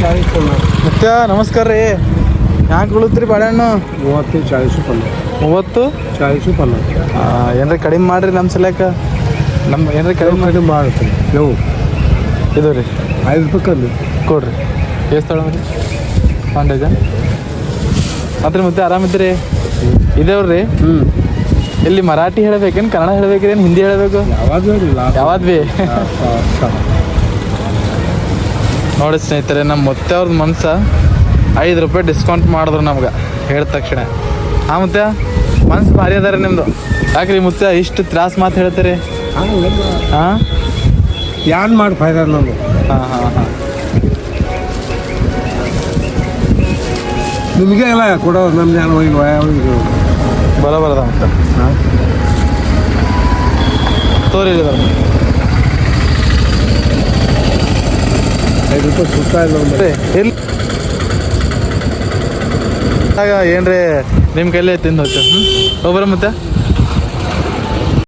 40 ಪಲ್ಯ. ಮತ್ತೆ ನಮಸ್ಕಾರ ರೀ. ಹ್ಯಾಂಗೆ ಉಳಿತ್ರಿ ಬಾಳೆಹಣ್ಣು? 30 40 ಪಲ್ಯ. 30 40 ಪಲ್ಯ. ಏನ್ರಿ ಕಡಿಮೆ ಮಾಡಿರಿ ನಮ್ಮ ಸಲಕ. ನಮ್ಮ ಏನ್ರಿ ಕಡಿಮೆ ಮಾಡ್ತೀವಿ ನೀವು ಇದು ರೀ 5 ರೂಪಾಯಿ ಕಮ್ಮಿ ಕೊಡ್ರಿ. ಎಷ್ಟು ತೊಗೊಳ್ರಿ? 1 ಡಜನ್. ಮತ್ತೆ ಮತ್ತೆ ಆರಾಮಿದ್ರಿ? ಇದೇವ್ರಿ. ಇಲ್ಲಿ ಮರಾಠಿ ಹೇಳ್ಬೇಕೇನು, ಕನ್ನಡ ಹೇಳ್ಬೇಕ್ರಿ, ಏನು ಹಿಂದಿ ಹೇಳಬೇಕು? ಯಾವ್ದು ಭೀ ನೋಡಿ ಸ್ನೇಹಿತರೆ, ನಮ್ಮ ಮತ್ತೆ ಅವ್ರದ್ದು ಮನ್ಸು 5 ರೂಪಾಯಿ ಡಿಸ್ಕೌಂಟ್ ಮಾಡಿದ್ರು ನಮ್ಗೆ ಹೇಳಿದ ತಕ್ಷಣ. ಹಾಂ ಮತ್ತೆ ಮನ್ಸು ಭಾರಿ ಅದಾರೆ ನಿಮ್ಮದು. ಯಾಕ್ರಿ ಮುತ್ತೆ ಇಷ್ಟು ತ್ರಾಸ ಮಾತು ಹೇಳ್ತೀರಿ? ಹಾಂ ಯಾನ್ ಮಾಡಿ ಫೈದ ನಮ್ದು. ಹಾಂ ಹಾಂ ಹಾಂ ನಿಮಗೆ ಎಲ್ಲ ಕೊಡೋದು ನಮ್ಮ ಜನ ಹೋಗಿ ಬರೋಬರದ ಮತ್ತೆ ತೋರಿ 5 ರೂಪಾಯಿ ಸುತ್ತ ಇಲ್ಲ ಎಲ್ಲಿ ಏನ್ರಿ ನಿಮ್ಮ ಕೈಲೇ ತಿಂದು ಹೋಗ್ತೇವೆ. ಒಬ್ಬರ ಮತ್ತೆ